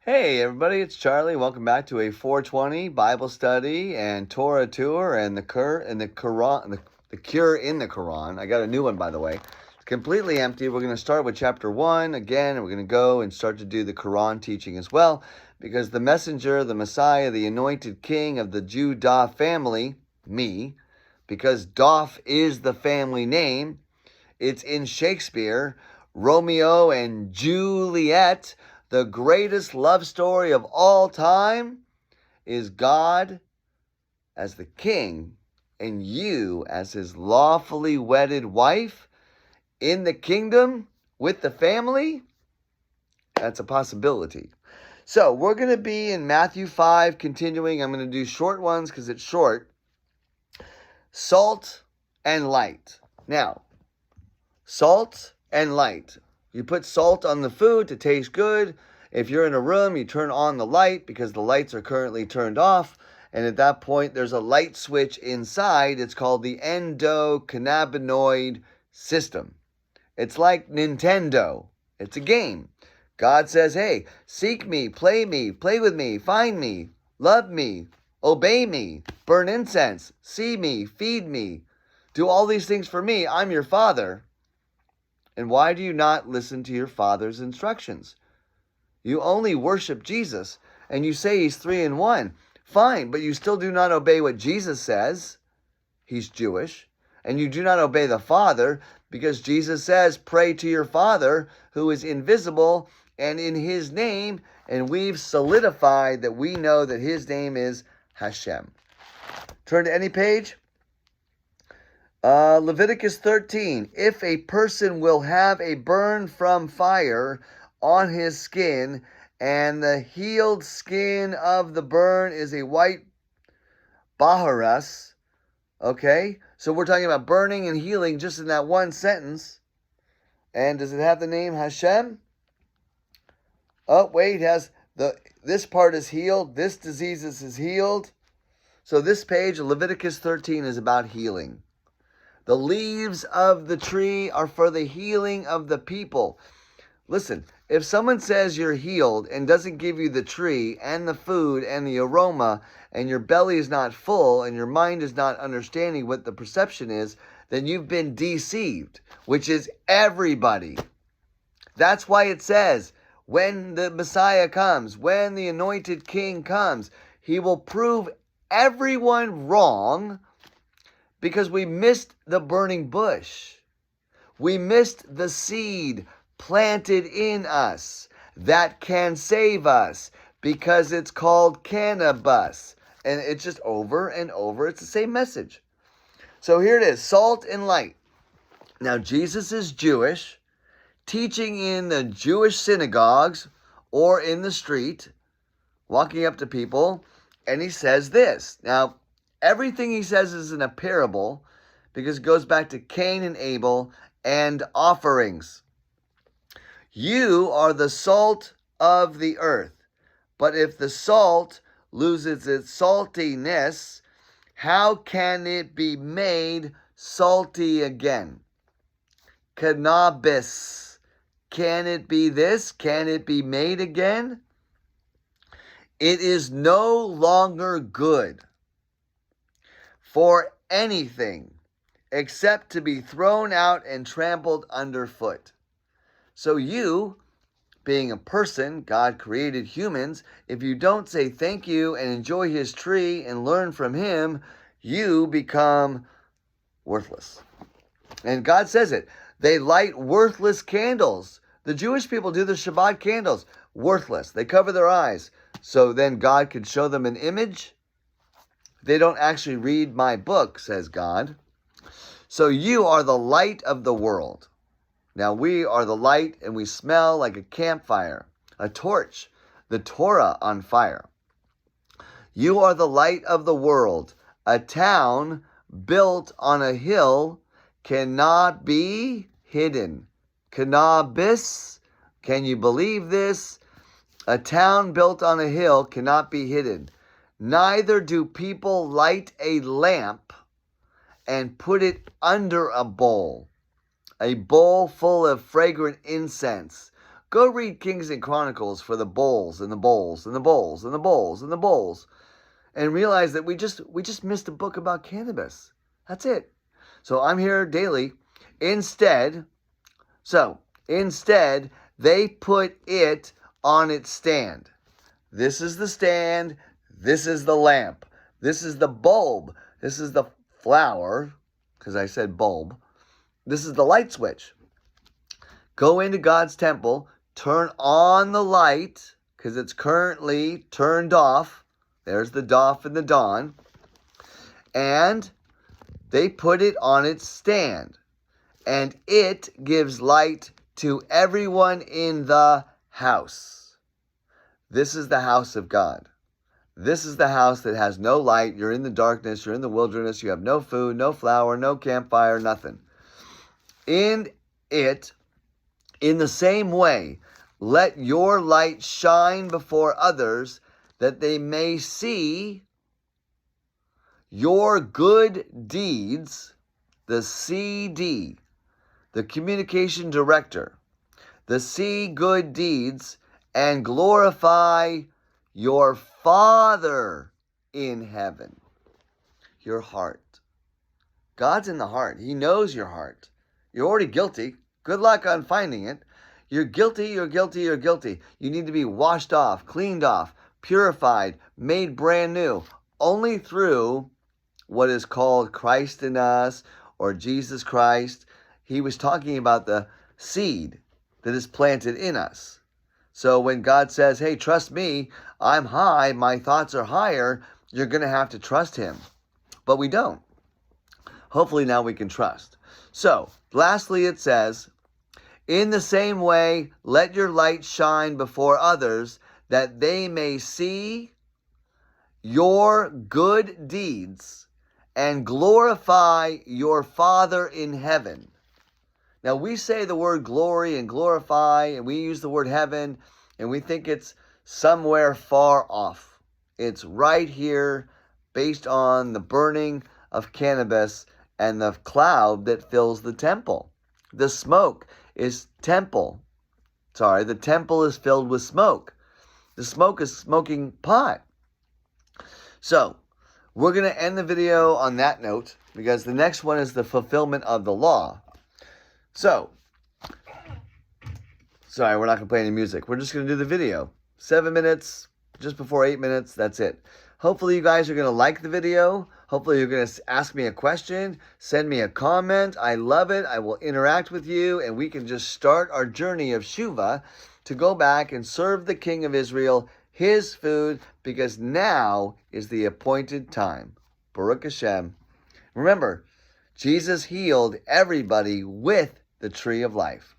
Hey everybody, it's Charlie. Welcome back to a 420 Bible study and Torah tour and the Quran, the cure in the Quran. I got a new one, by the way. It's completely empty. We're going to start with chapter 1 again, and we're going to go and start to do the Quran teaching as well, because the messenger, the Messiah, the anointed king of the Judah family, me, because Daf is the family name. It's in Shakespeare, Romeo and Juliet. The greatest love story of all time is God as the king and you as his lawfully wedded wife in the kingdom with the family. That's a possibility. So we're going to be in Matthew 5 continuing. I'm going to do short ones because it's short. Salt and light. Now, salt and light. You put salt on the food to taste good. If you're in a room, you turn on the light because the lights are currently turned off. And at that point, there's a light switch inside. It's called the endocannabinoid system. It's like Nintendo. It's a game. God says, hey, seek me, play with me, find me, love me, obey me, burn incense, see me, feed me, do all these things for me. I'm your father. And why do you not listen to your father's instructions? You only worship Jesus, and you say he's 3 in 1. Fine, but you still do not obey what Jesus says. He's Jewish. And you do not obey the Father, because Jesus says, pray to your Father, who is invisible, and in his name, and we've solidified that we know that his name is Hashem. Turn to any page. Leviticus 13, if a person will have a burn from fire on his skin, and the healed skin of the burn is a white baharas, okay? So we're talking about burning and healing just in that one sentence. And does it have the name Hashem? Oh, wait, it has this part is healed, this disease is healed. So this page, Leviticus 13, is about healing. The leaves of the tree are for the healing of the people. Listen, if someone says you're healed and doesn't give you the tree and the food and the aroma, and your belly is not full and your mind is not understanding what the perception is, then you've been deceived, which is everybody. That's why it says, when the Messiah comes, when the anointed king comes, he will prove everyone wrong, because we missed the burning bush. We missed the seed planted in us that can save us, because it's called w-CNABUS. And it's just over and over. It's the same message. So here it is, salt and light. Now Jesus is Jewish, teaching in the Jewish synagogues or in the street, walking up to people, and he says this. Now, everything he says is in a parable, because it goes back to Cain and Abel and offerings. You are the salt of the earth, but if the salt loses its saltiness, how can it be made salty again? w-CNABUS. Can it be this? Can it be made again? It is no longer good for anything except to be thrown out and trampled underfoot. So you, being a person, God created humans, if you don't say thank you and enjoy his tree and learn from him, you become worthless. And God says it. They light worthless candles. The Jewish people do the Shabbat candles. Worthless. They cover their eyes. So then God could show them an image. They don't actually read my book, says God. So you are the light of the world. Now we are the light, and we smell like a campfire, a torch, the Torah on fire. You are the light of the world. A town built on a hill cannot be hidden. w-CNABUS. Can you believe this? A town built on a hill cannot be hidden. Neither do people light a lamp and put it under a bowl full of fragrant incense, Go read Kings and Chronicles for the bowls and the bowls and the bowls and the bowls and the bowls, and realize that we just missed a book about cannabis. That's it. So I'm here daily. Instead, they put it on its stand. This is the stand. This is the lamp. This is the bulb. This is the flower, because I said bulb. This is the light switch. Go into God's temple, turn on the light, because it's currently turned off. There's the doff and the dawn. And they put it on its stand. And it gives light to everyone in the house. This is the house of God. This is the house that has no light. You're in the darkness. You're in the wilderness. You have no food, no flour, no campfire, nothing. In it, in the same way, let your light shine before others, that they may see your good deeds, the CD, the communication director, the see good deeds, and glorify your Father in heaven. Your heart. God's in the heart. He knows your heart. You're already guilty. Good luck on finding it. You're guilty, you're guilty, you're guilty. You need to be washed off, cleaned off, purified, made brand new, only through what is called Christ in us, or Jesus Christ. He was talking about the seed that is planted in us. So when God says, hey, trust me, I'm high, my thoughts are higher, you're going to have to trust him. But we don't. Hopefully now we can trust. So, lastly it says, in the same way, let your light shine before others, that they may see your good deeds and glorify your Father in heaven. Now, we say the word glory and glorify, and we use the word heaven, and we think it's somewhere far off. It's right here, based on the burning of cannabis and the cloud that fills the temple. The smoke is temple. The temple is filled with smoke. The smoke is smoking pot. So, we're going to end the video on that note, because the next one is the fulfillment of the law. So, sorry, we're not going to play any music. We're just going to do the video. 7 minutes, just before 8 minutes, that's it. Hopefully you guys are going to like the video. Hopefully you're going to ask me a question, send me a comment. I love it. I will interact with you, and we can just start our journey of Shuvah to go back and serve the King of Israel his food, because now is the appointed time. Baruch Hashem. Remember, Jesus healed everybody with the tree of life.